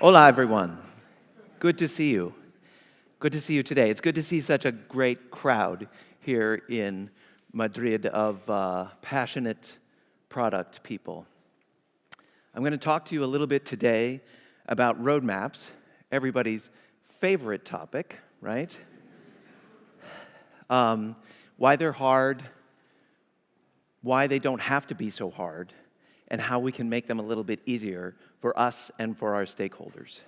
Hola, everyone. Good to see you. Good to see you today. It's good to see such a great crowd here in Madrid of passionate product people. I'm going to talk to you a little bit today about roadmaps, everybody's favorite topic, right? Why they're hard, why they don't have to be so hard, and how we can make them a little bit easier for us and for our stakeholders.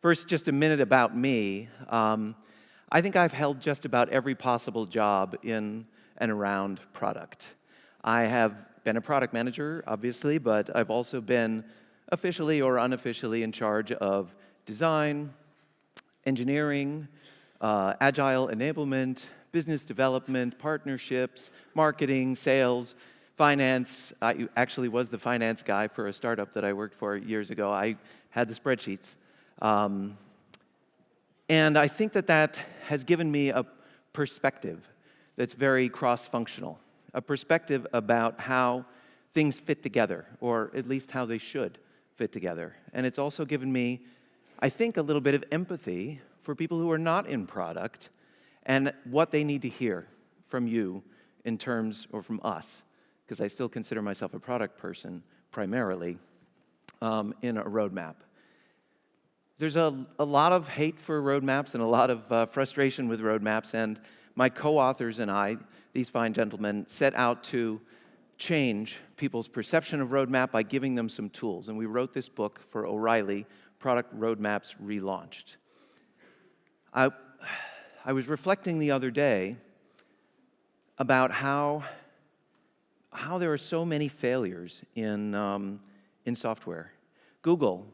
First, just a minute about me. I think I've held just about every possible job in and around product. I have been a product manager, obviously, but I've also been officially or unofficially in charge of design, engineering, agile enablement, business development, partnerships, marketing, sales, finance. I actually was the finance guy for a startup that I worked for years ago. I had the spreadsheets. And I think that has given me a perspective that's very cross-functional, a perspective about how things fit together, or at least how they should fit together. And it's also given me, I think, a little bit of empathy for people who are not in product and what they need to hear from you in terms, or from us, because I still consider myself a product person primarily, in a roadmap. There's a lot of hate for roadmaps and a lot of frustration with roadmaps, and my co-authors and I, these fine gentlemen, set out to change people's perception of roadmap by giving them some tools. And we wrote this book for O'Reilly, Product Roadmaps Relaunched. I was reflecting the other day about how there are so many failures in software. Google,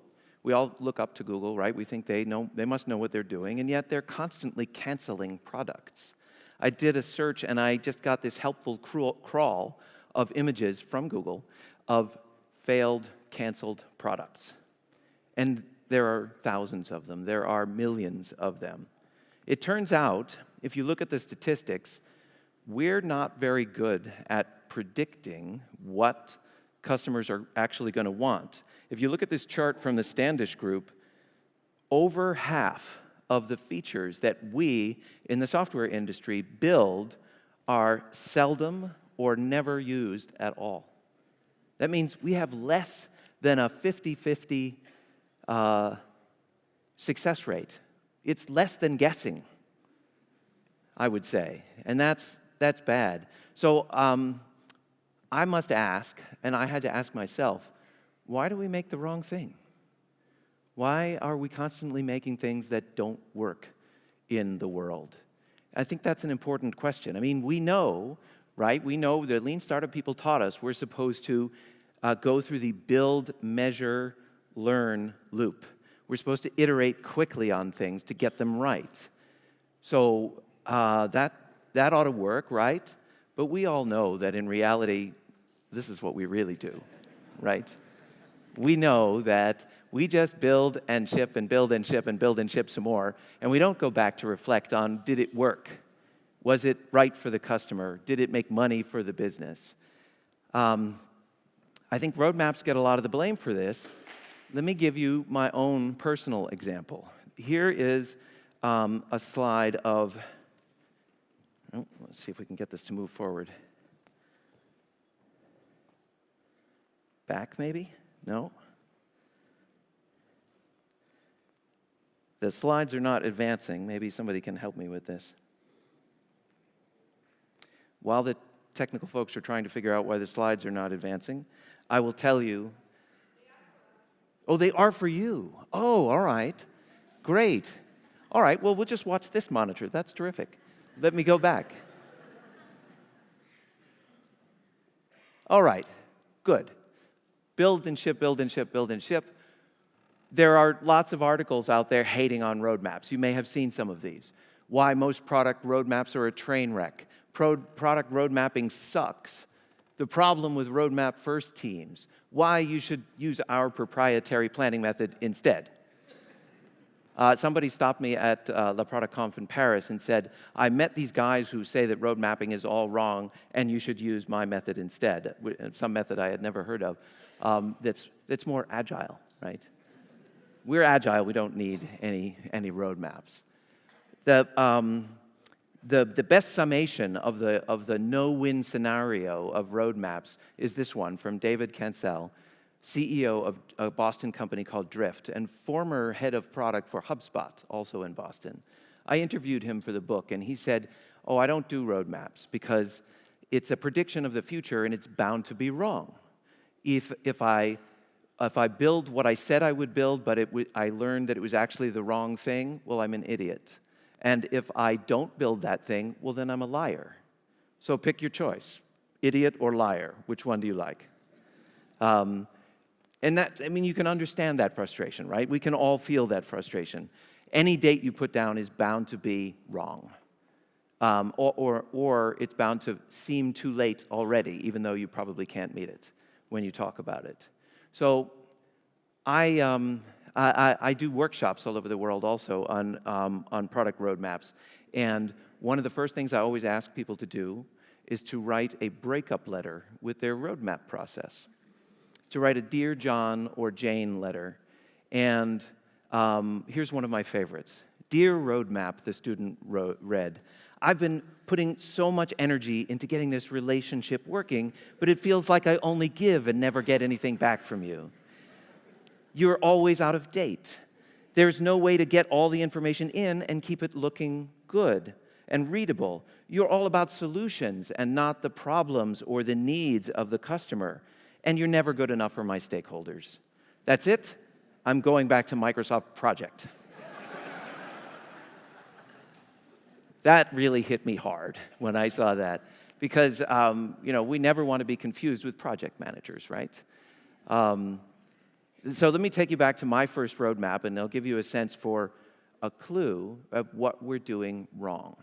we all look up to Google, right? We think they must know what they're doing, and yet they're constantly canceling products. I did a search, and I just got this helpful crawl of images from Google of failed, canceled products. And there are thousands of them. There are millions of them. It turns out, if you look at the statistics, we're not very good at predicting what customers are actually going to want. If you look at this chart from the Standish Group, over half of the features that we in the software industry build are seldom or never used at all. That means we have less than a 50-50 success rate. It's less than guessing, I would say, and that's bad. So I must ask, and I had to ask myself, why do we make the wrong thing? Why are we constantly making things that don't work in the world? I think that's an important question. I mean, we know, right? We know the Lean Startup people taught us we're supposed to go through the build, measure, learn loop. We're supposed to iterate quickly on things to get them right. So that ought to work, right? But we all know that in reality, this is what we really do, right? We know that we just build and ship and build and ship and build and ship some more, and we don't go back to reflect on, did it work? Was it right for the customer? Did it make money for the business? I think roadmaps get a lot of the blame for this. Let me give you my own personal example. Here is a slide of, let's see if we can get this to move forward. Back, maybe? No? The slides are not advancing. Maybe somebody can help me with this. While the technical folks are trying to figure out why the slides are not advancing, I will tell you. Oh, they are for you. Oh, all right. Great. All right, well, we'll just watch this monitor. That's terrific. Let me go back. All right, good. Build and ship, build and ship, build and ship. There are lots of articles out there hating on roadmaps. You may have seen some of these. Why most product roadmaps are a train wreck. Product road mapping sucks. The problem with roadmap first teams. Why you should use our proprietary planning method instead. Somebody stopped me at La Product Conf in Paris and said, I met these guys who say that road mapping is all wrong and you should use my method instead, some method I had never heard of that's more agile, right? we're agile. We don't need any roadmaps. The best summation of the no-win scenario of roadmaps is this one from David Cancel, CEO of a Boston company called Drift and former head of product for HubSpot, also in Boston. I interviewed him for the book, and he said, "Oh, I don't do roadmaps because it's a prediction of the future, and it's bound to be wrong. If I build what I said I would build, but I learned that it was actually the wrong thing, well, I'm an idiot. And if I don't build that thing, well, then I'm a liar. So pick your choice, idiot or liar. Which one do you like?" And that, I mean, you can understand that frustration, right? We can all feel that frustration. Any date you put down is bound to be wrong. Or it's bound to seem too late already, even though you probably can't meet it when you talk about it. So I do workshops all over the world also on product roadmaps. And one of the first things I always ask people to do is to write a breakup letter with their roadmap process. To write a Dear John or Jane letter. And here's one of my favorites. Dear Roadmap, the student read, "I've been putting so much energy into getting this relationship working, but it feels like I only give and never get anything back from you. You're always out of date. There's no way to get all the information in and keep it looking good and readable. You're all about solutions and not the problems or the needs of the customer. And you're never good enough for my stakeholders. That's it. I'm going back to Microsoft Project." That really hit me hard when I saw that, because we never want to be confused with project managers, right? So let me take you back to my first roadmap, and I'll give you a sense for a clue of what we're doing wrong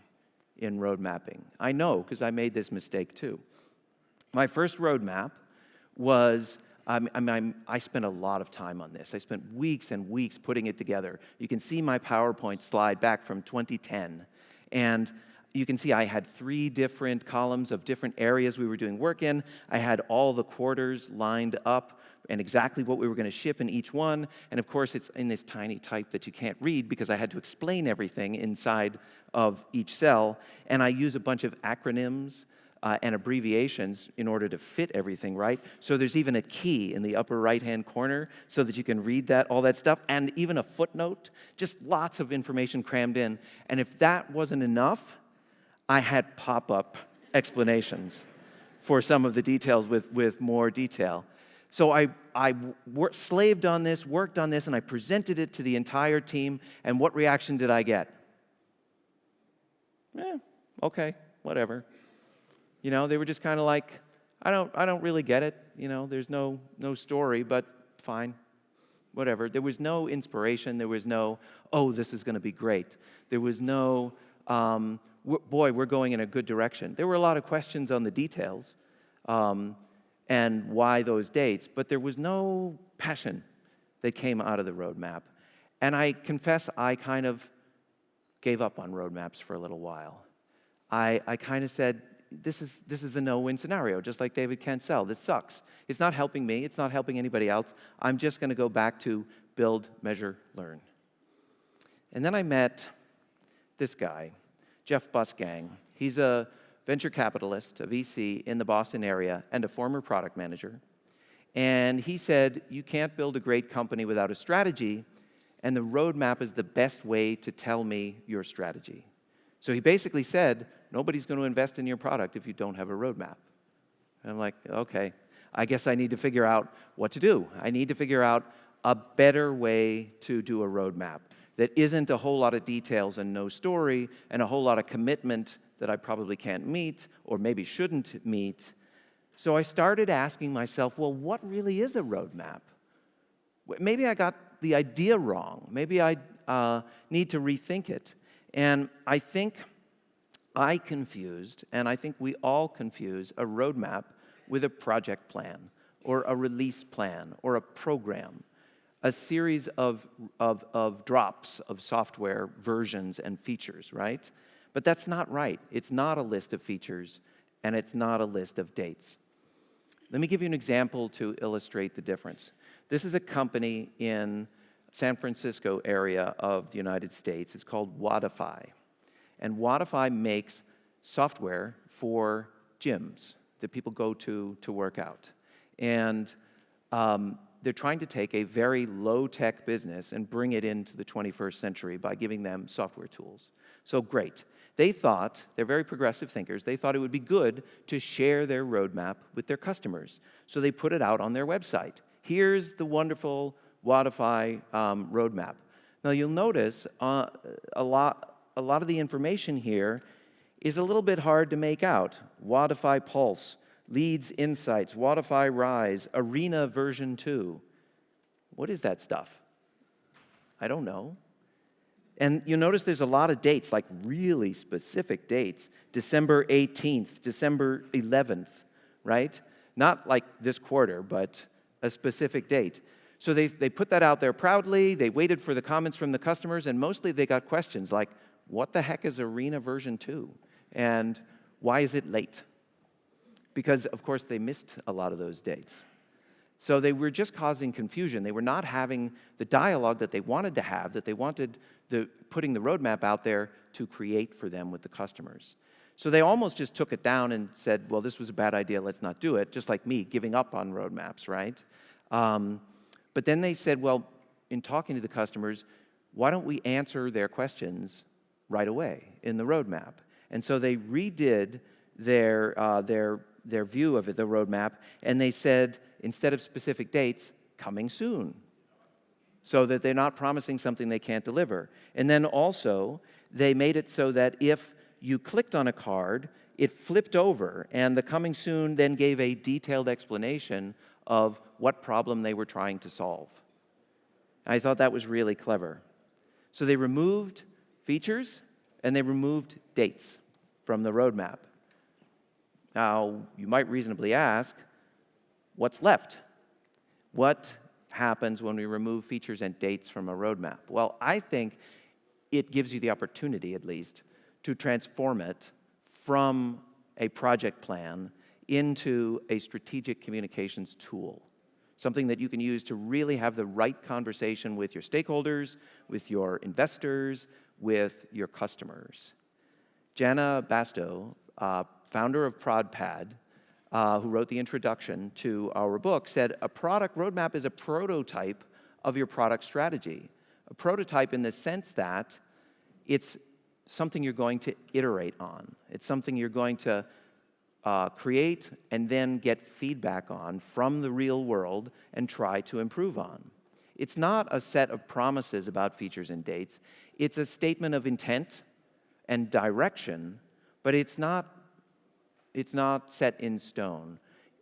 in road mapping. I know, because I made this mistake too. My first roadmap was, I spent a lot of time on this. I spent weeks and weeks putting it together. You can see my PowerPoint slide back from 2010. And you can see I had 3 different columns of different areas we were doing work in. I had all the quarters lined up and exactly what we were going to ship in each one. And of course, it's in this tiny type that you can't read because I had to explain everything inside of each cell. And I use a bunch of acronyms and abbreviations in order to fit everything right. So there's even a key in the upper right-hand corner so that you can read all that stuff, and even a footnote, just lots of information crammed in. And if that wasn't enough, I had pop-up explanations for some of the details with more detail. So I slaved on this, worked on this, and I presented it to the entire team, and what reaction did I get? Okay, whatever. They were just kind of like, I don't really get it. There's no story, but fine, whatever. There was no inspiration. There was no, oh, this is going to be great. There was no, boy, we're going in a good direction. There were a lot of questions on the details and why those dates, but there was no passion that came out of the roadmap. And I confess I kind of gave up on roadmaps for a little while. I kind of said, this is a no-win scenario, just like David Cancel. This sucks. It's not helping me. It's not helping anybody else. I'm just going to go back to build, measure, learn. And then I met this guy, Jeff Busgang. He's a venture capitalist, a VC in the Boston area, and a former product manager. And he said, you can't build a great company without a strategy, and the roadmap is the best way to tell me your strategy. So he basically said, nobody's going to invest in your product if you don't have a roadmap. And I'm like, okay, I guess I need to figure out what to do. I need to figure out a better way to do a roadmap that isn't a whole lot of details and no story and a whole lot of commitment that I probably can't meet or maybe shouldn't meet. So I started asking myself, well, what really is a roadmap? Maybe I got the idea wrong. Maybe I need to rethink it. And I think I confused, and I think we all confuse, a roadmap with a project plan or a release plan or a program, a series of drops of software versions and features, right? But that's not right. It's not a list of features, and it's not a list of dates. Let me give you an example to illustrate the difference. This is a company in San Francisco area of the United States. It's called Wodify. And Wodify makes software for gyms that people go to work out. And they're trying to take a very low-tech business and bring it into the 21st century by giving them software tools. So great. They thought, they're very progressive thinkers, they thought it would be good to share their roadmap with their customers. So they put it out on their website. Here's the wonderful Wodify roadmap. Now you'll notice a lot of the information here is a little bit hard to make out. Wodify Pulse, Leads Insights, Wodify Rise, Arena version 2. What is that stuff? I don't know. And you'll notice there's a lot of dates, like really specific dates. December 18th, December 11th, right? Not like this quarter, but a specific date. So they put that out there proudly. They waited for the comments from the customers, and mostly they got questions like, what the heck is Arena version 2? And why is it late? Because, of course, they missed a lot of those dates. So they were just causing confusion. They were not having the dialogue that they wanted to have, that they wanted putting the roadmap out there to create for them with the customers. So they almost just took it down and said, well, this was a bad idea, let's not do it, just like me giving up on roadmaps, right? But then they said, well, in talking to the customers, why don't we answer their questions right away in the roadmap? And so they redid their view of it, the roadmap, and they said, instead of specific dates, coming soon, so that they're not promising something they can't deliver. And then also, they made it so that if you clicked on a card, it flipped over, and the coming soon then gave a detailed explanation of what problem they were trying to solve. I thought that was really clever. So they removed features, and they removed dates from the roadmap. Now, you might reasonably ask, what's left? What happens when we remove features and dates from a roadmap? Well, I think it gives you the opportunity, at least, to transform it from a project plan into a strategic communications tool, something that you can use to really have the right conversation with your stakeholders, with your investors, with your customers. Jana Basto, founder of ProdPad, who wrote the introduction to our book, said a product roadmap is a prototype of your product strategy. A prototype in the sense that it's something you're going to iterate on. It's something you're going to create and then get feedback on from the real world and try to improve on. It's not a set of promises about features and dates. It's a statement of intent and direction, but it's not set in stone.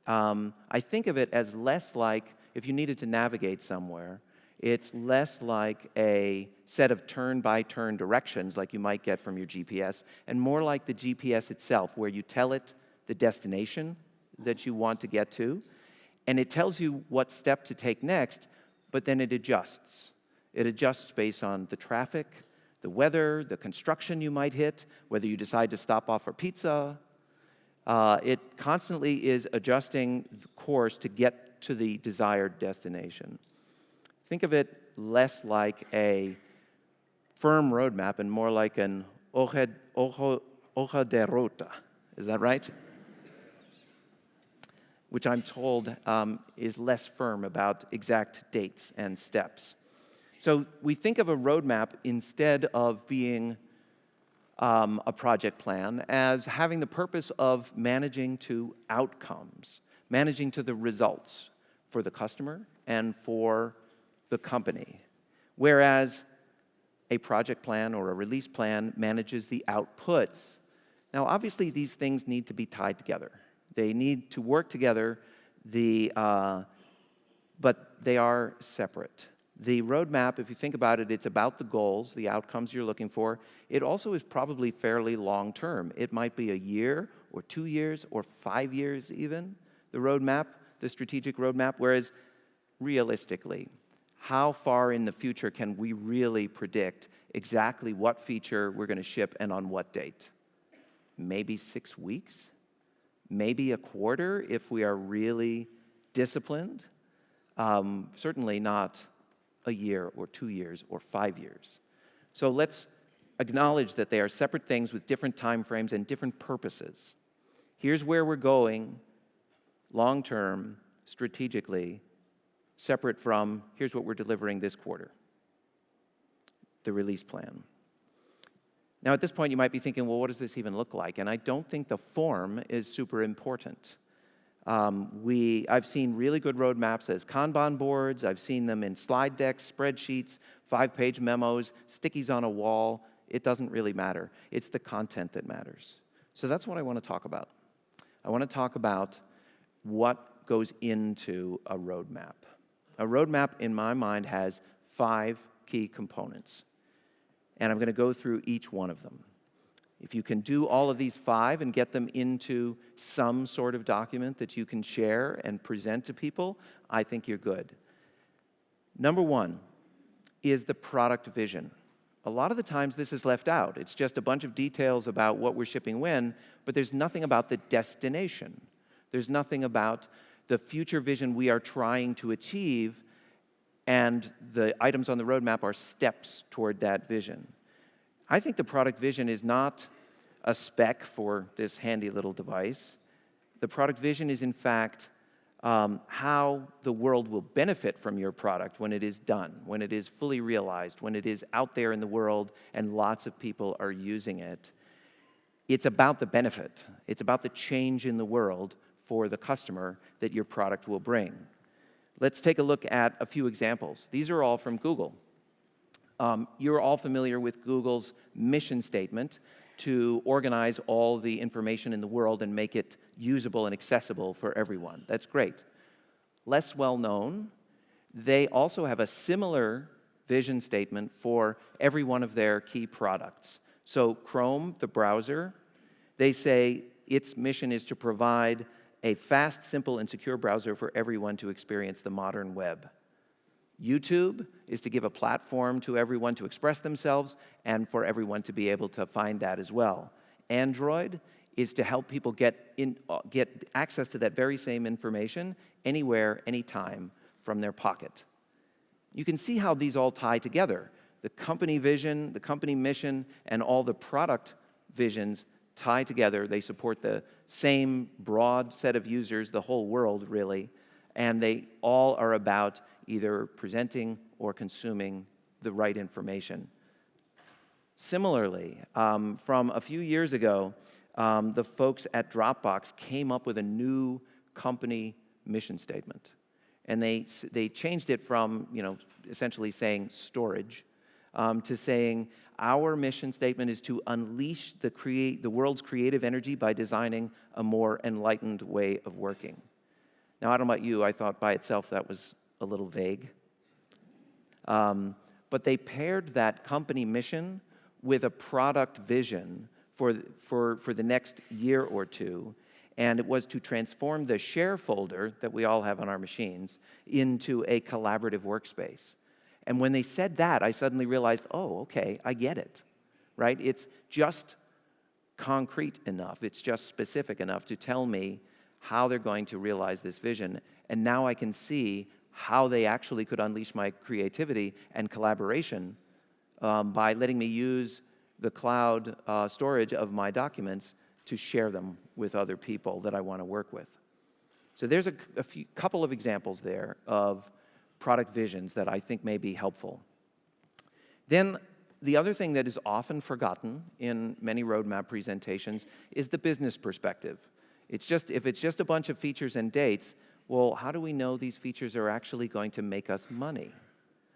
I think of it as less like, if you needed to navigate somewhere, it's less like a set of turn-by-turn directions like you might get from your GPS, and more like the GPS itself, where you tell it the destination that you want to get to, and it tells you what step to take next, but then it adjusts. It adjusts based on the traffic, the weather, the construction you might hit, whether you decide to stop off for pizza. It constantly is adjusting the course to get to the desired destination. Think of it less like a firm roadmap and more like an hoja de ruta. Is that right? Which I'm told is less firm about exact dates and steps. So we think of a roadmap instead of being a project plan as having the purpose of managing to outcomes, managing to the results for the customer and for the company, whereas a project plan or a release plan manages the outputs. Now, obviously, these things need to be tied together. They need to work together, but they are separate. The roadmap, if you think about it, it's about the goals, the outcomes you're looking for. It also is probably fairly long-term. It might be a year or 2 years or 5 years even, the roadmap, the strategic roadmap, whereas realistically, how far in the future can we really predict exactly what feature we're going to ship and on what date? Maybe 6 weeks? Maybe a quarter if we are really disciplined? Certainly not a year or 2 years or 5 years. So let's acknowledge that they are separate things with different time frames and different purposes. Here's where we're going long-term, strategically, separate from here's what we're delivering this quarter, the release plan. Now, at this point, you might be thinking, well, what does this even look like? And I don't think the form is super important. I've seen really good roadmaps as Kanban boards. I've seen them in slide decks, spreadsheets, 5-page memos, stickies on a wall. It doesn't really matter. It's the content that matters. So that's what I want to talk about. I want to talk about what goes into a roadmap. A roadmap, in my mind, has 5 key components. And I'm going to go through each one of them. If you can do all of these 5 and get them into some sort of document that you can share and present to people, I think you're good. Number 1 is the product vision. A lot of the times this is left out. It's just a bunch of details about what we're shipping when, but there's nothing about the destination. There's nothing about the future vision we are trying to achieve, and the items on the roadmap are steps toward that vision. I think the product vision is not a spec for this handy little device. The product vision is, in fact, how the world will benefit from your product when it is done, when it is fully realized, when it is out there in the world and lots of people are using it. It's about the benefit. It's about the change in the world for the customer that your product will bring. Let's take a look at a few examples. These are all from Google. You're all familiar with Google's mission statement to organize all the information in the world and make it usable and accessible for everyone. That's great. Less well known, they also have a similar vision statement for every one of their key products. So Chrome, the browser, they say its mission is to provide a fast, simple, and secure browser for everyone to experience the modern web. YouTube is to give a platform to everyone to express themselves and for everyone to be able to find that as well. Android is to help people get access to that very same information anywhere, anytime from their pocket. You can see how these all tie together. The company vision, the company mission, and all the product visions tie together. They support the same broad set of users, the whole world, really, and they all are about either presenting or consuming the right information. Similarly, from a few years ago, the folks at Dropbox came up with a new company mission statement. And they changed it from, essentially saying storage, to saying our mission statement is to unleash the world's creative energy by designing a more enlightened way of working. Now, I don't know about you, I thought by itself that was a little vague. But they paired that company mission with a product vision for the next year or two, and it was to transform the share folder that we all have on our machines into a collaborative workspace. And when they said that, I suddenly realized, oh, okay, I get it, right? It's just concrete enough, it's just specific enough to tell me how they're going to realize this vision, and now I can see how they actually could unleash my creativity and collaboration by letting me use the cloud storage of my documents to share them with other people that I want to work with. So there's a couple of examples there of product visions that I think may be helpful. Then the other thing that is often forgotten in many roadmap presentations is the business perspective. If it's just a bunch of features and dates, well, how do we know these features are actually going to make us money?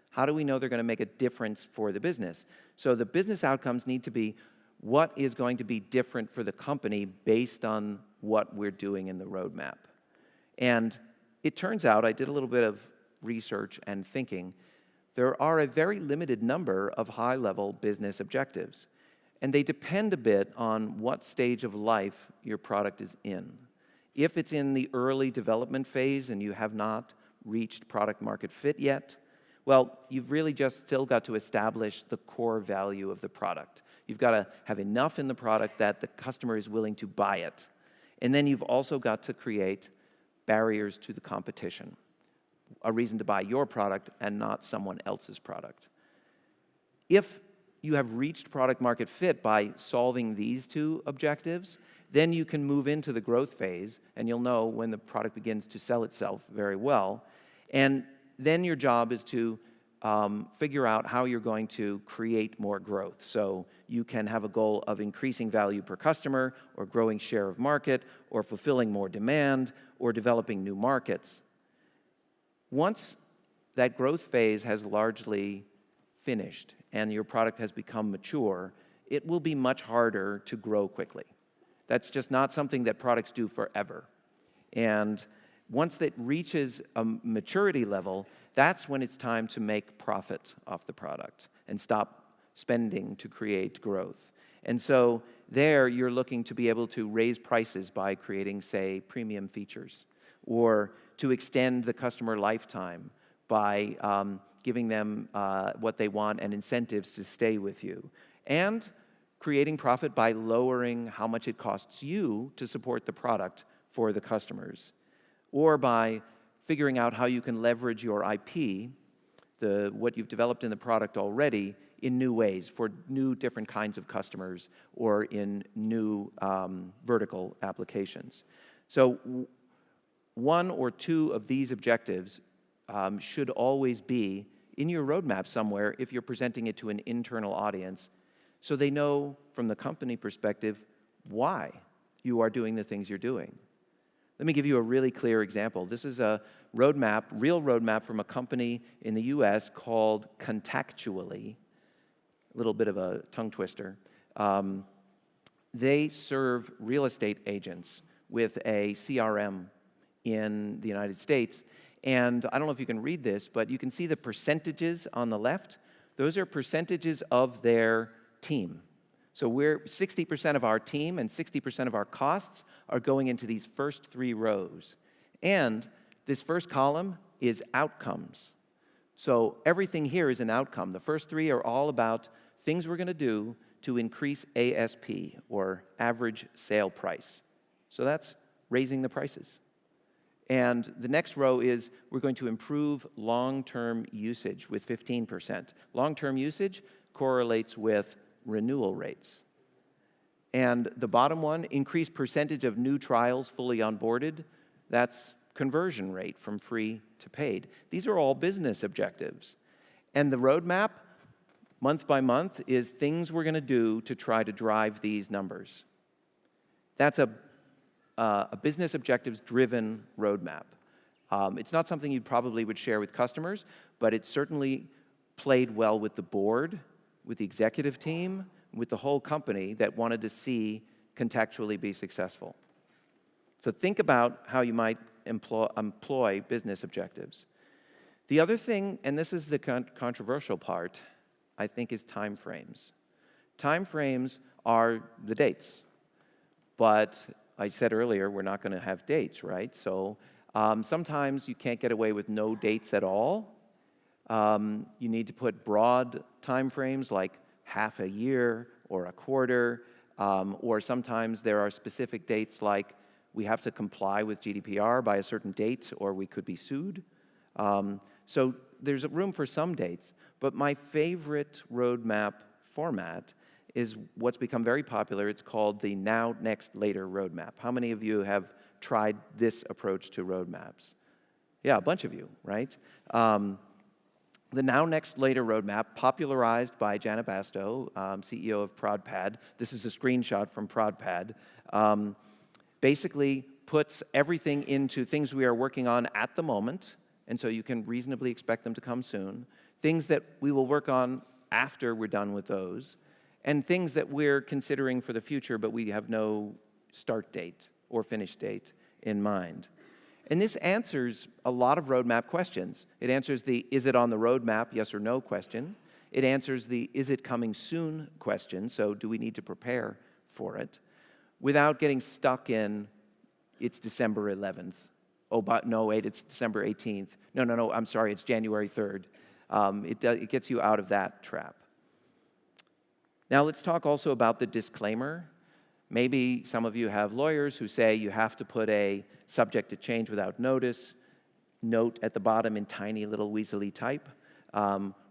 How do we know they're going to make a difference for the business? So the business outcomes need to be what is going to be different for the company based on what we're doing in the roadmap. And it turns out, I did a little bit of research and thinking, there are a very limited number of high-level business objectives. And they depend a bit on what stage of life your product is in. If it's in the early development phase and you have not reached product market fit yet, well, you've really just still got to establish the core value of the product. You've got to have enough in the product that the customer is willing to buy it. And then you've also got to create barriers to the competition. a reason to buy your product and not someone else's product. If you have reached product market fit by solving these two objectives, then you can move into the growth phase, and you'll know when the product begins to sell itself very well. And then your job is to figure out how you're going to create more growth. So you can have a goal of increasing value per customer, or growing share of market, or fulfilling more demand, or developing new markets. Once that growth phase has largely finished and your product has become mature, it will be much harder to grow quickly. That's just not something that products do forever. And once it reaches a maturity level, that's when it's time to make profit off the product and stop spending to create growth. And so there, you're looking to be able to raise prices by creating, say, premium features, or to extend the customer lifetime by giving them what they want and incentives to stay with you, and creating profit by lowering how much it costs you to support the product for the customers, or by figuring out how you can leverage your IP, what you've developed in the product already, in new ways for new different kinds of customers or in new vertical applications. So one or two of these objectives should always be in your roadmap somewhere if you're presenting it to an internal audience, so they know from the company perspective why you are doing the things you're doing. Let me give you a really clear example. This is a roadmap, real roadmap from a company in the US called Contactually. A little bit of a tongue twister. They serve real estate agents with a CRM in the United States. And I don't know if you can read this, but you can see the percentages on the left. Those are percentages of their team. So 60% of our team and 60% of our costs are going into these first three rows. And this first column is outcomes. So everything here is an outcome. The first three are all about things we're going to do to increase ASP, or average sale price. So that's raising the prices. And the next row is we're going to improve long-term usage with 15%. Long-term usage correlates with renewal rates. And the bottom one, increase percentage of new trials fully onboarded. That's conversion rate from free to paid. These are all business objectives. And the roadmap, month by month, is things we're going to do to try to drive these numbers. That's a business objectives-driven roadmap. It's not something you probably would share with customers, but it certainly played well with the board, with the executive team, with the whole company that wanted to see Contactually be successful. So think about how you might employ business objectives. The other thing, and this is the controversial part, I think, is time frames. Time frames are the dates, but I said earlier, we're not going to have dates, right? So sometimes you can't get away with no dates at all. You need to put broad time frames like half a year or a quarter, or sometimes there are specific dates like we have to comply with GDPR by a certain date or we could be sued. So there's room for some dates, but my favorite roadmap format is what's become very popular. It's called the now, next, later roadmap. How many of you have tried this approach to roadmaps? Yeah, a bunch of you, right? The now, next, later roadmap, popularized by Janet Bastow, CEO of ProdPad. This is a screenshot from ProdPad. Basically puts everything into things we are working on at the moment, and so you can reasonably expect them to come soon. Things that we will work on after we're done with those, and things that we're considering for the future, but we have no start date or finish date in mind. And this answers a lot of roadmap questions. It answers the is it on the roadmap, yes or no question. It answers the is it coming soon question, so do we need to prepare for it, without getting stuck in it's December 11th. Oh, but no, wait, it's December 18th. No, I'm sorry, it's January 3rd. It gets you out of that trap. Now let's talk also about the disclaimer. Maybe some of you have lawyers who say you have to put a subject to change without notice. note at the bottom in tiny little weaselly type,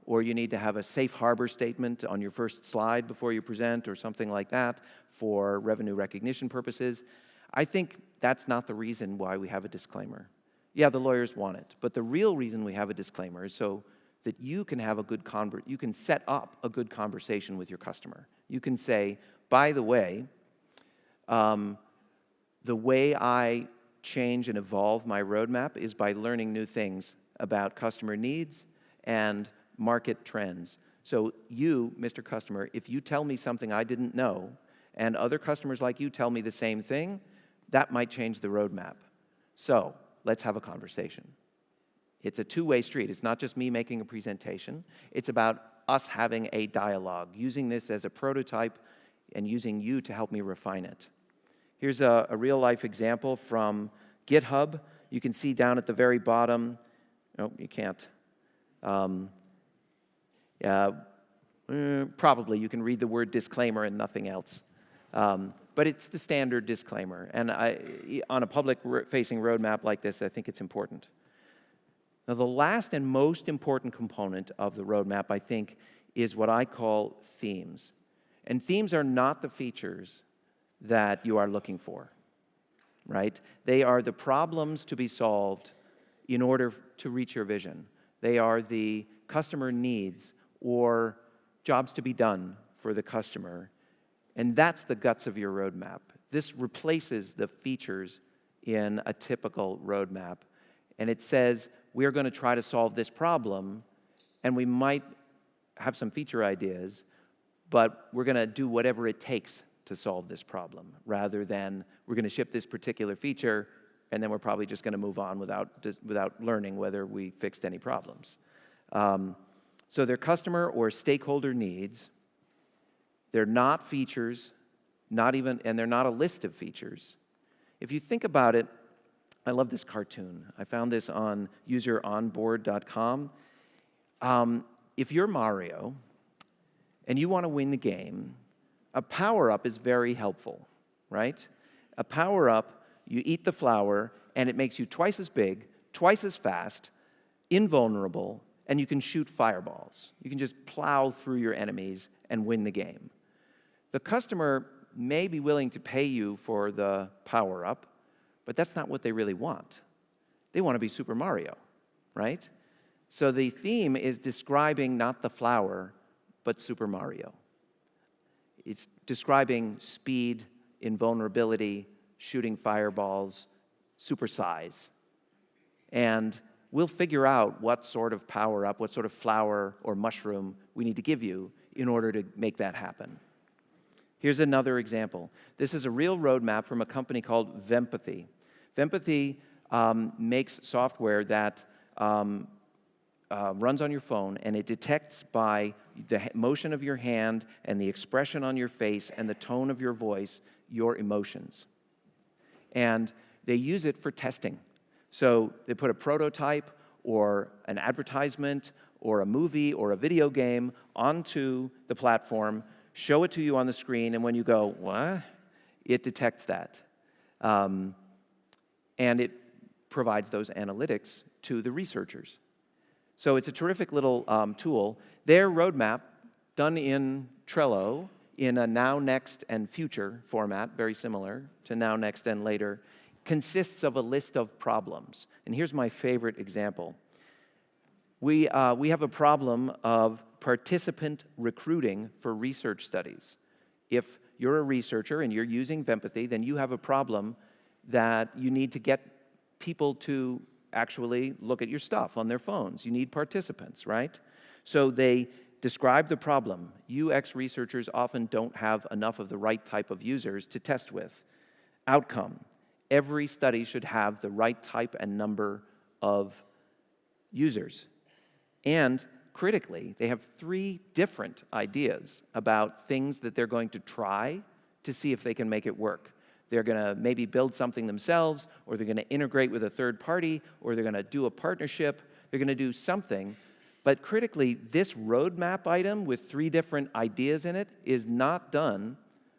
or you need to have a safe harbor statement on your first slide before you present or something like that for revenue recognition purposes. I think that's not the reason why we have a disclaimer. Yeah, the lawyers want it, but the real reason we have a disclaimer is so that you can have a good you can set up a good conversation with your customer. You can say, by the way I change and evolve my roadmap is by learning new things about customer needs and market trends. So you, Mr. Customer, if you tell me something I didn't know, and other customers like you tell me the same thing, that might change the roadmap. So let's have a conversation. It's a two-way street. It's not just me making a presentation. It's about us having a dialogue, using this as a prototype and using you to help me refine it. Here's a real-life example from GitHub. You can see down at the very bottom. No, you can't. Probably you can read the word disclaimer and nothing else. But it's the standard disclaimer. And on a public-facing roadmap like this, I think it's important. Now, the last and most important component of the roadmap, I think, is what I call themes. And themes are not the features that you are looking for, right? They are the problems to be solved in order to reach your vision. They are the customer needs or jobs to be done for the customer. And that's the guts of your roadmap. This replaces the features in a typical roadmap. And it says, we're going to try to solve this problem, and we might have some feature ideas, but we're going to do whatever it takes to solve this problem, rather than we're going to ship this particular feature, and then we're probably just going to move on without learning whether we fixed any problems. So they're customer or stakeholder needs. They're not features, and they're not a list of features. If you think about it, I love this cartoon. I found this on useronboard.com. If you're Mario and you want to win the game, a power-up is very helpful, right? A power-up, you eat the flower, and it makes you twice as big, twice as fast, invulnerable, and you can shoot fireballs. You can just plow through your enemies and win the game. The customer may be willing to pay you for the power-up, but that's not what they really want. They want to be Super Mario, right? So the theme is describing not the flower, but Super Mario. It's describing speed, invulnerability, shooting fireballs, super size. And we'll figure out what sort of power-up, what sort of flower or mushroom we need to give you in order to make that happen. Here's another example. This is a real roadmap from a company called Vempathy. Vempathy makes software that runs on your phone, and it detects by the motion of your hand and the expression on your face and the tone of your voice your emotions. And they use it for testing. So they put a prototype or an advertisement or a movie or a video game onto the platform, show it to you on the screen, and when you go, what? It detects that. And it provides those analytics to the researchers. So it's a terrific little tool. Their roadmap, done in Trello, in a now, next, and future format, very similar to now, next, and later, consists of a list of problems. And here's my favorite example. We have a problem of participant recruiting for research studies. If you're a researcher and you're using Vempathy, then you have a problem that you need to get people to actually look at your stuff on their phones. You need participants, right? So they describe the problem. UX researchers often don't have enough of the right type of users to test with. Outcome. Every study should have the right type and number of users. And critically, they have 3 different ideas about things that they're going to try to see if they can make it work. They're going to maybe build something themselves, or they're going to integrate with a third party, or they're going to do a partnership. They're going to do something. But critically, this roadmap item with 3 different ideas in it is not done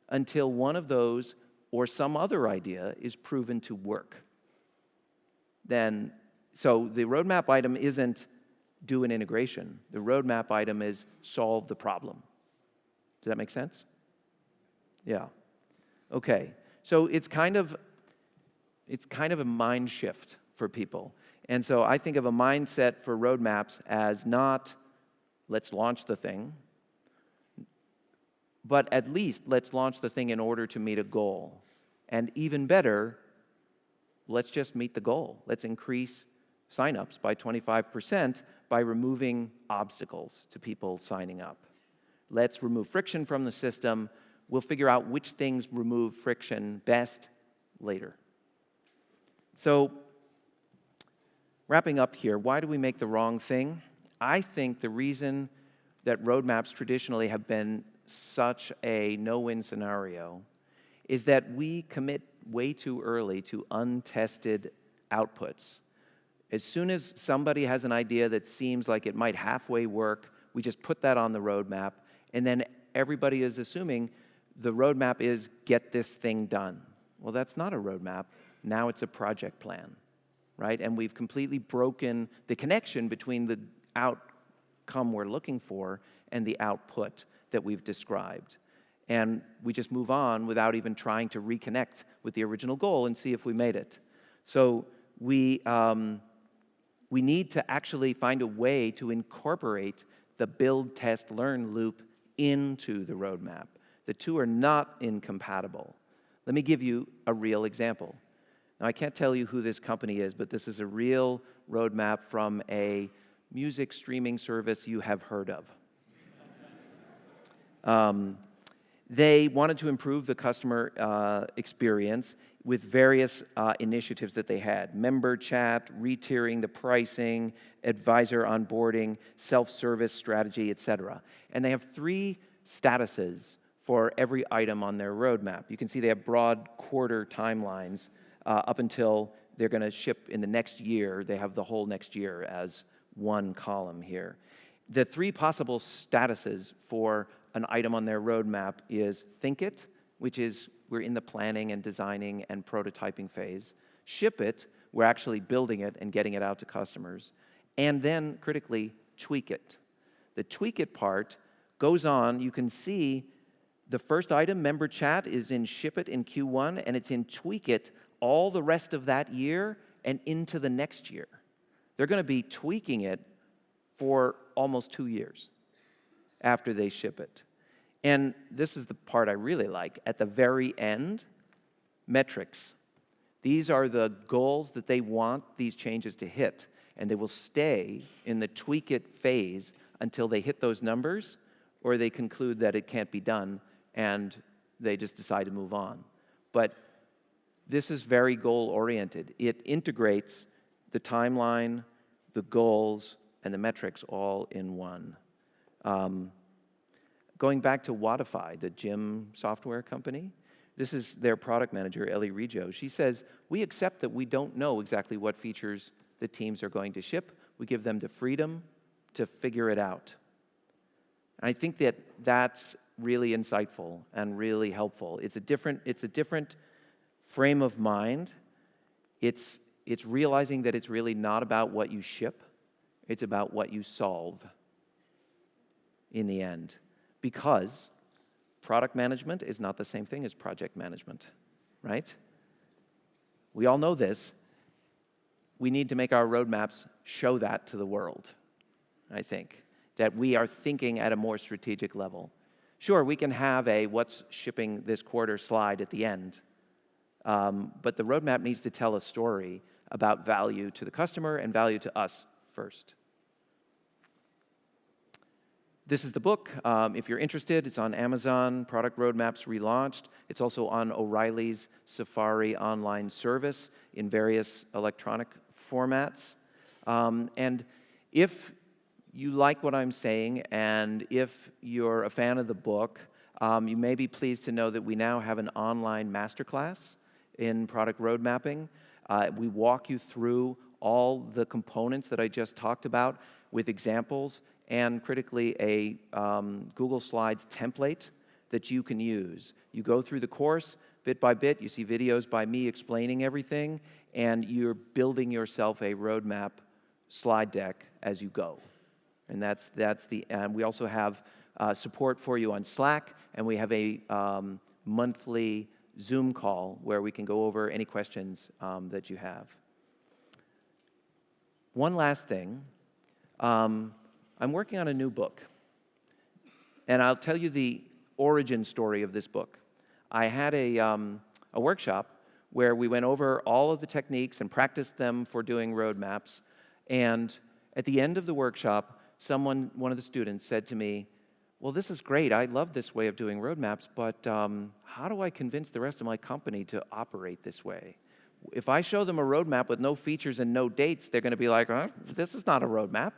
until one of those or some other idea is proven to work. Then So the roadmap item isn't do an integration. The roadmap item is solve the problem. Does that make sense? Yeah. Okay. So it's kind of a mind shift for people. And so I think of a mindset for roadmaps as not, let's launch the thing, but at least let's launch the thing in order to meet a goal. And even better, let's just meet the goal. Let's increase signups by 25% by removing obstacles to people signing up. Let's remove friction from the system. We'll figure out which things remove friction best later. So, wrapping up here, why do we make the wrong thing? I think the reason that roadmaps traditionally have been such a no-win scenario is that we commit way too early to untested outputs. As soon as somebody has an idea that seems like it might halfway work, we just put that on the roadmap, and then everybody is assuming the roadmap is get this thing done. Well, that's not a roadmap. Now it's a project plan, right? And we've completely broken the connection between the outcome we're looking for and the output that we've described. And we just move on without even trying to reconnect with the original goal and see if we made it. So we need to actually find a way to incorporate the build, test, learn loop into the roadmap. The two are not incompatible. Let me give you a real example. Now, I can't tell you who this company is, but this is a real roadmap from a music streaming service you have heard of. They wanted to improve the customer experience with various initiatives that they had. Member chat, re-tiering the pricing, advisor onboarding, self-service strategy, etc. And they have 3 statuses for every item on their roadmap. You can see they have broad quarter timelines up until they're going to ship in the next year. They have the whole next year as one column here. The 3 possible statuses for an item on their roadmap is think it, which is we're in the planning and designing and prototyping phase. Ship it, we're actually building it and getting it out to customers. And then, critically, tweak it. The tweak it part goes on. You can see the first item, member chat, is in ship it in Q1, and it's in tweak it all the rest of that year and into the next year. They're going to be tweaking it for almost 2 years after they ship it. And this is the part I really like. At the very end, metrics. These are the goals that they want these changes to hit, and they will stay in the tweak it phase until they hit those numbers, or they conclude that it can't be done, and they just decide to move on. But this is very goal-oriented. It integrates the timeline, the goals, and the metrics all in one. Going back to Wodify, the gym software company, this is their product manager, Ellie Riggio. She says, we accept that we don't know exactly what features the teams are going to ship. We give them the freedom to figure it out. And I think that that's really insightful and really helpful. It's a different frame of mind. It's realizing that it's really not about what you ship. It's about what you solve in the end. Because product management is not the same thing as project management, right? We all know this. We need to make our roadmaps show that to the world, I think, that we are thinking at a more strategic level. Sure, we can have a what's shipping this quarter slide at the end, but the roadmap needs to tell a story about value to the customer and value to us first. This is the book. If you're interested, it's on Amazon, Product Roadmaps Relaunched. It's also on O'Reilly's Safari online service in various electronic formats. And if you like what I'm saying, and if you're a fan of the book, you may be pleased to know that we now have an online masterclass in product road mapping. We walk you through all the components that I just talked about with examples and, critically, a Google Slides template that you can use. You go through the course, bit by bit. You see videos by me explaining everything, and you're building yourself a roadmap slide deck as you go. And and we also have support for you on Slack, and we have a monthly Zoom call where we can go over any questions that you have. One last thing, I'm working on a new book, and I'll tell you the origin story of this book. I had a workshop where we went over all of the techniques and practiced them for doing roadmaps, and at the end of the workshop, one of the students said to me, well, this is great, I love this way of doing roadmaps, but how do I convince the rest of my company to operate this way? If I show them a roadmap with no features and no dates, they're going to be like, this is not a roadmap.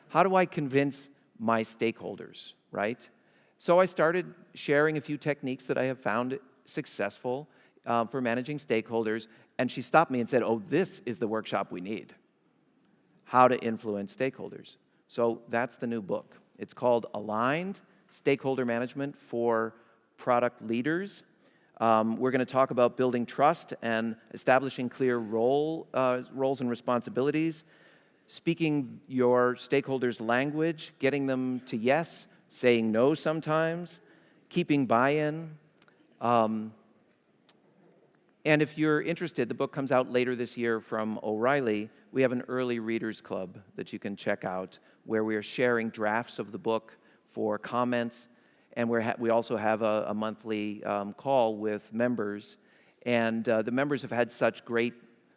How do I convince my stakeholders, right? So I started sharing a few techniques that I have found successful for managing stakeholders, and she stopped me and said, oh, this is the workshop we need. How to influence stakeholders. So that's the new book. It's called Aligned Stakeholder Management for Product Leaders. We're going to talk about building trust and establishing clear roles and responsibilities, speaking your stakeholders' language, getting them to yes, saying no sometimes, keeping buy-in. And if you're interested, the book comes out later this year from O'Reilly. We have an early readers club that you can check out where we are sharing drafts of the book for comments. And we also have a monthly call with members. And the members have had such great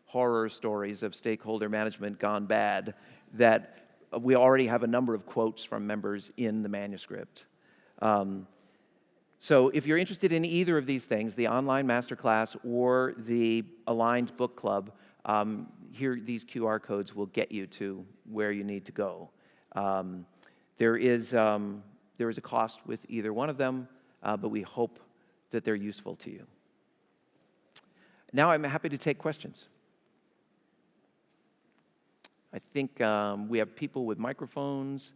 horror stories of stakeholder management gone bad that we already have a number of quotes from members in the manuscript. So if you're interested in either of these things, the online masterclass or the Aligned Book Club, here these QR codes will get you to where you need to go. There is a cost with either one of them, but we hope that they're useful to you. Now I'm happy to take questions. I think we have people with microphones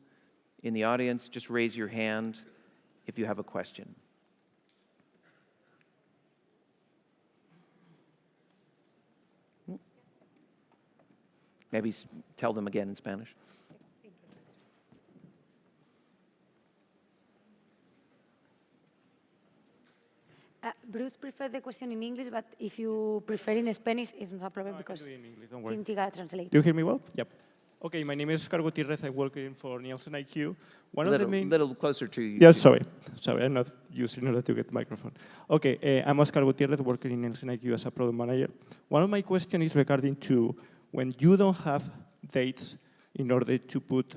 in the audience. Just raise your hand if you have a question. Maybe tell them again in Spanish. Bruce preferred the question in English, but if you prefer in Spanish, it's not a problem because I can do it in English, don't worry. Tintiga translate. Do you hear me well? Yep. Okay, my name is Oscar Gutierrez. I'm working for Nielsen IQ. Little closer to you. Yeah, sorry, I'm not using order to get the microphone. Okay, I'm Oscar Gutierrez, working in Nielsen IQ as a product manager. One of my questions is regarding to when you don't have dates in order to put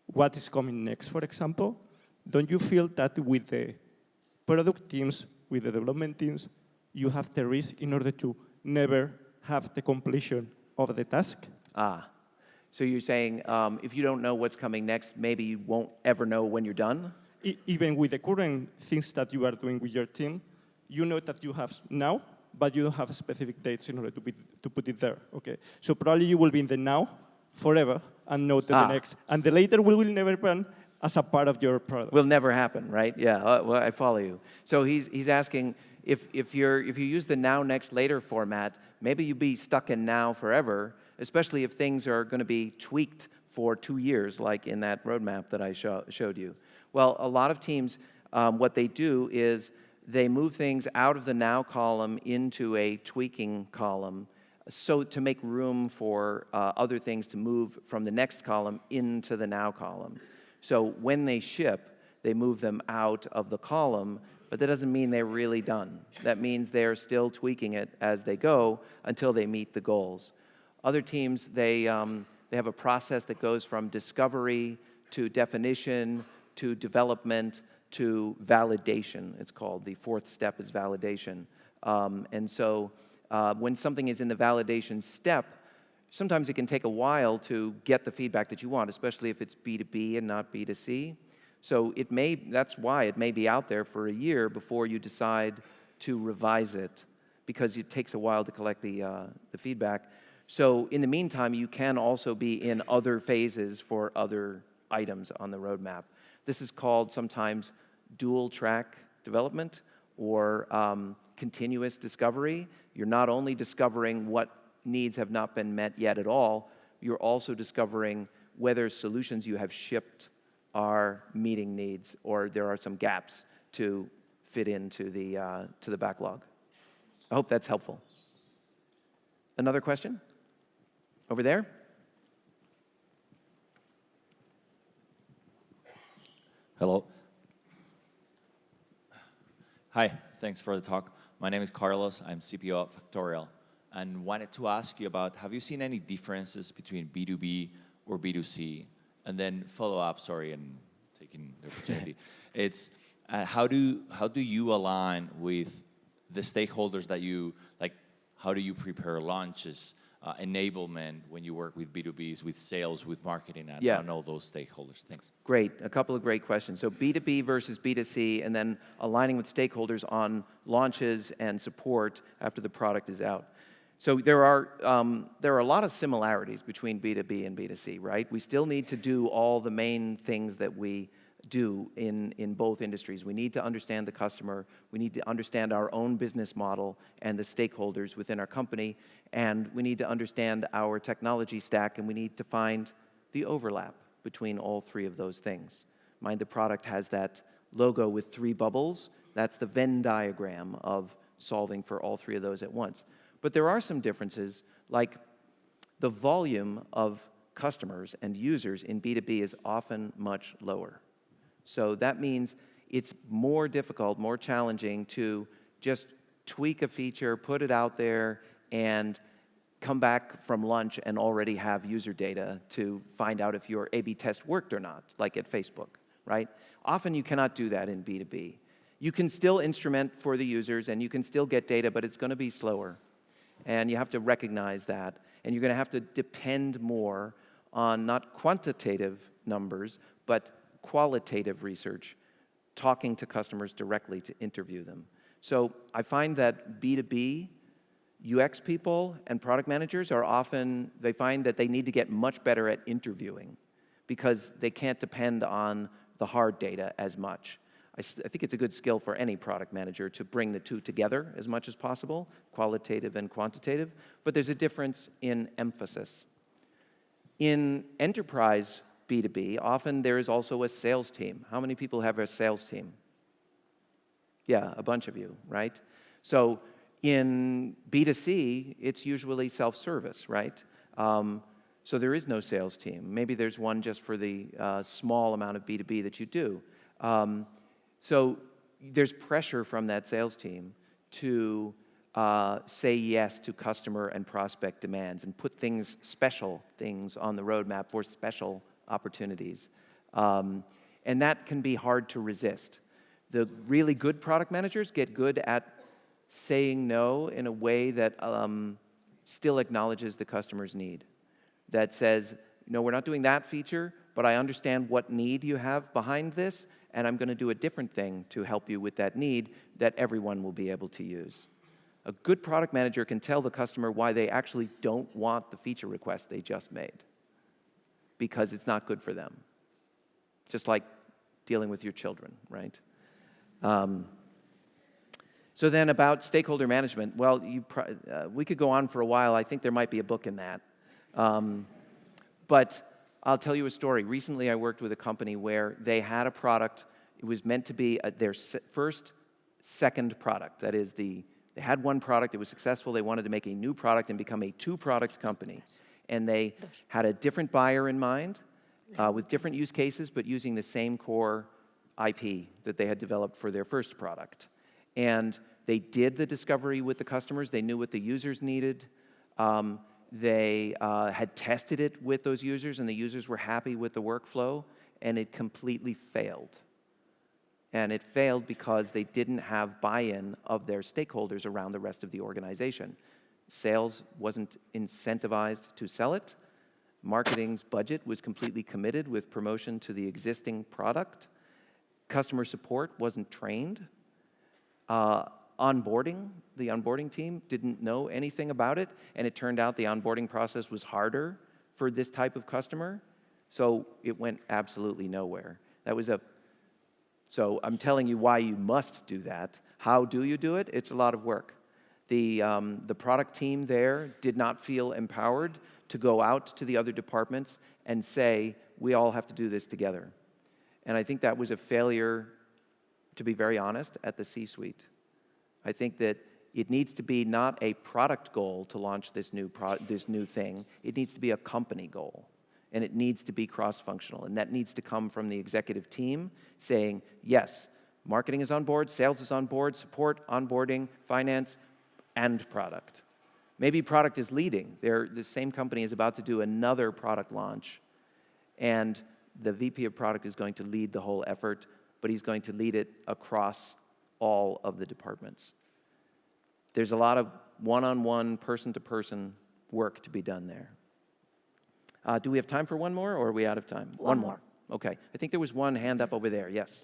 what is coming next, for example, don't you feel that with the product teams, with the development teams, you have the risk in order to never have the completion of the task? So you're saying if you don't know what's coming next, maybe you won't ever know when you're done? Even with the current things that you are doing with your team, you know that you have now, but you don't have specific dates in order to put it there. Okay, so probably you will be in the now forever and not the next, and the later will never run as a part of your product. Will never happen, right? Yeah, well, I follow you. So he's asking if you use the now, next, later format, maybe you'll be stuck in now forever, especially if things are going to be tweaked for 2 years, like in that roadmap that I showed you. Well, a lot of teams, what they do is they move things out of the now column into a tweaking column, so to make room for other things to move from the next column into the now column. So when they ship, they move them out of the column, but that doesn't mean they're really done. That means they're still tweaking it as they go until they meet the goals. Other teams, they have a process that goes from discovery to definition to development to validation, it's called. The fourth step is validation. And so when something is in the validation step, sometimes it can take a while to get the feedback that you want, especially if it's B2B and not B2C. So that's why it may be out there for a year before you decide to revise it, because it takes a while to collect the feedback. So in the meantime, you can also be in other phases for other items on the roadmap. This is called sometimes dual track development, or continuous discovery. You're not only discovering what needs have not been met yet at all, you're also discovering whether solutions you have shipped are meeting needs or there are some gaps to fit into the backlog. I hope that's helpful. Another question? Over there? Hello. Hi, thanks for the talk. My name is Carlos. I'm CPO at Factorial. And wanted to ask you about, have you seen any differences between B2B or B2C? And then follow up, sorry, and taking the opportunity. It's how do you align with the stakeholders that you, like, how do you prepare launches, enablement when you work with B2Bs, with sales, with marketing, and all those stakeholders? Thanks. Great, a couple of great questions. So B2B versus B2C, and then aligning with stakeholders on launches and support after the product is out. So there are a lot of similarities between B2B and B2C, right? We still need to do all the main things that we do in both industries. We need to understand the customer, we need to understand our own business model and the stakeholders within our company, and we need to understand our technology stack, and we need to find the overlap between all three of those things. Mind the product has that logo with 3 bubbles. That's the Venn diagram of solving for all 3 of those at once. But there are some differences, like the volume of customers and users in B2B is often much lower. So that means it's more difficult, more challenging to just tweak a feature, put it out there, and come back from lunch and already have user data to find out if your A/B test worked or not, like at Facebook, right? Often you cannot do that in B2B. You can still instrument for the users and you can still get data, but it's going to be slower. And you have to recognize that. And you're going to have to depend more on not quantitative numbers, but qualitative research, talking to customers directly to interview them. So I find that B2B UX people and product managers are often, they find that they need to get much better at interviewing because they can't depend on the hard data as much. I think it's a good skill for any product manager to bring the two together as much as possible, qualitative and quantitative, but there's a difference in emphasis. In enterprise B2B, often there is also a sales team. How many people have a sales team? Yeah, a bunch of you, right? So in B2C, it's usually self-service, right? So there is no sales team. Maybe there's one just for the small amount of B2B that you do. So there's pressure from that sales team to say yes to customer and prospect demands and put things, special things on the roadmap for special opportunities. And that can be hard to resist. The really good product managers get good at saying no in a way that still acknowledges the customer's need. That says, no, we're not doing that feature, but I understand what need you have behind this, and I'm going to do a different thing to help you with that need that everyone will be able to use. A good product manager can tell the customer why they actually don't want the feature request they just made, because it's not good for them. Just like dealing with your children, right? So then about stakeholder management, well, we could go on for a while. I think there might be a book in that. But I'll tell you a story. Recently, I worked with a company where they had a product. It was meant to be their second product. That is, they had one product. It was successful. They wanted to make a new product and become a 2-product company. And they had a different buyer in mind with different use cases, but using the same core IP that they had developed for their first product. And they did the discovery with the customers. They knew what the users needed. They had tested it with those users, and the users were happy with the workflow, and it completely failed. And it failed because they didn't have buy-in of their stakeholders around the rest of the organization. Sales wasn't incentivized to sell it. Marketing's budget was completely committed with promotion to the existing product. Customer support wasn't trained. The onboarding team didn't know anything about it, and it turned out the onboarding process was harder for this type of customer, so it went absolutely nowhere. That was a So I'm telling you why you must do that. How do you do it? It's a lot of work. The product team there did not feel empowered to go out to the other departments and say, we all have to do this together. And I think that was a failure, to be very honest, at the C-suite. I think that it needs to be not a product goal to launch this new thing. It needs to be a company goal. And it needs to be cross-functional. And that needs to come from the executive team saying, yes, marketing is on board, sales is on board, support, onboarding, finance, and product. Maybe product is leading. The same company is about to do another product launch, and the VP of product is going to lead the whole effort, but he's going to lead it across all of the departments. There's a lot of one-on-one, person-to-person work to be done there. Do we have time for one more, or are we out of time? One more. Okay. I think there was one hand up over there. Yes.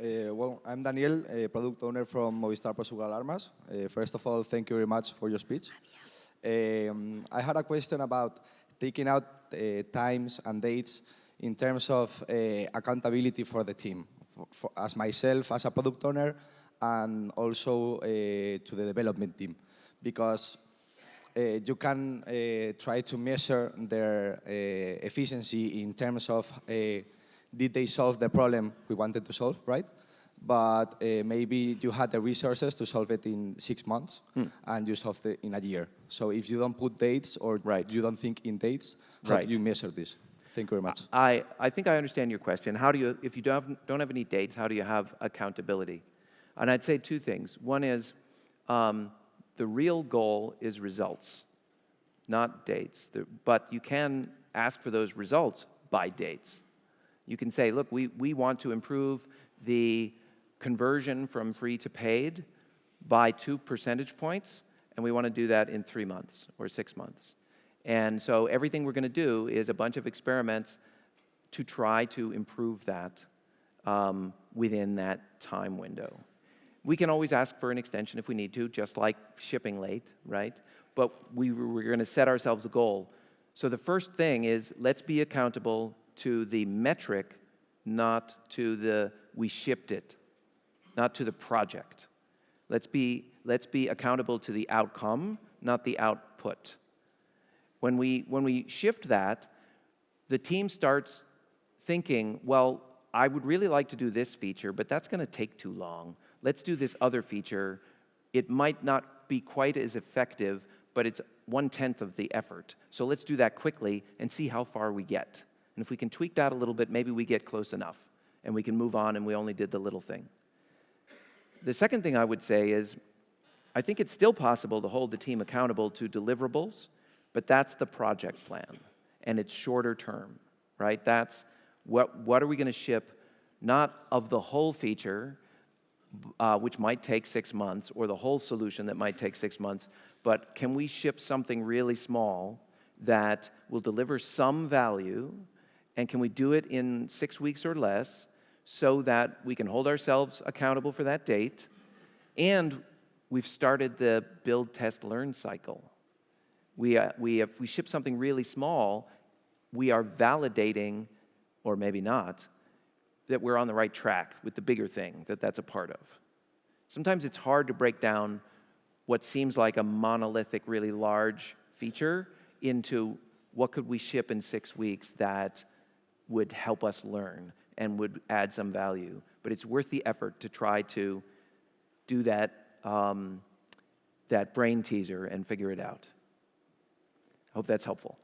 Well, I'm Daniel, a product owner from Movistar Portugal Armas. First of all, thank you very much for your speech. I had a question about taking out times and dates in terms of accountability for the team, as myself as a product owner, and also to the development team. Because you can try to measure their efficiency in terms of did they solve the problem we wanted to solve, right? But maybe you had the resources to solve it in 6 months, and you solved it in a year. So if you don't put dates, or you don't think in dates, how do you measure this? Thank you very much. I think I understand your question. How do you, if you don't have any dates, how do you have accountability? And I'd say two things. One is the real goal is results, not dates. But you can ask for those results by dates. You can say, look, we want to improve the conversion from free to paid by 2 percentage points, and we want to do that in 3 months or 6 months. And so everything we're going to do is a bunch of experiments to try to improve that within that time window. We can always ask for an extension if we need to, just like shipping late, right? But we're going to set ourselves a goal. So the first thing is, let's be accountable to the metric, not to the we shipped it, not to the project. Let's be accountable to the outcome, not the output. When we shift that, the team starts thinking, well, I would really like to do this feature, but that's going to take too long. Let's do this other feature. It might not be quite as effective, but it's 1/10 of the effort. So let's do that quickly and see how far we get. And if we can tweak that a little bit, maybe we get close enough, and we can move on, and we only did the little thing. The second thing I would say is, I think it's still possible to hold the team accountable to deliverables, but that's the project plan, and it's shorter term, right? That's what are we going to ship, not of the whole feature, which might take 6 months, or the whole solution that might take 6 months, but can we ship something really small that will deliver some value, and can we do it in 6 weeks or less so that we can hold ourselves accountable for that date, and we've started the build, test, learn cycle. If we ship something really small, we are validating, or maybe not, that we're on the right track with the bigger thing that's a part of. Sometimes it's hard to break down what seems like a monolithic, really large feature into what could we ship in 6 weeks that would help us learn and would add some value. But it's worth the effort to try to do that, that brain teaser and figure it out. I hope that's helpful.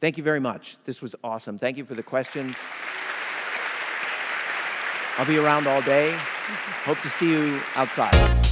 Thank you very much. This was awesome. Thank you for the questions. I'll be around all day. Hope to see you outside.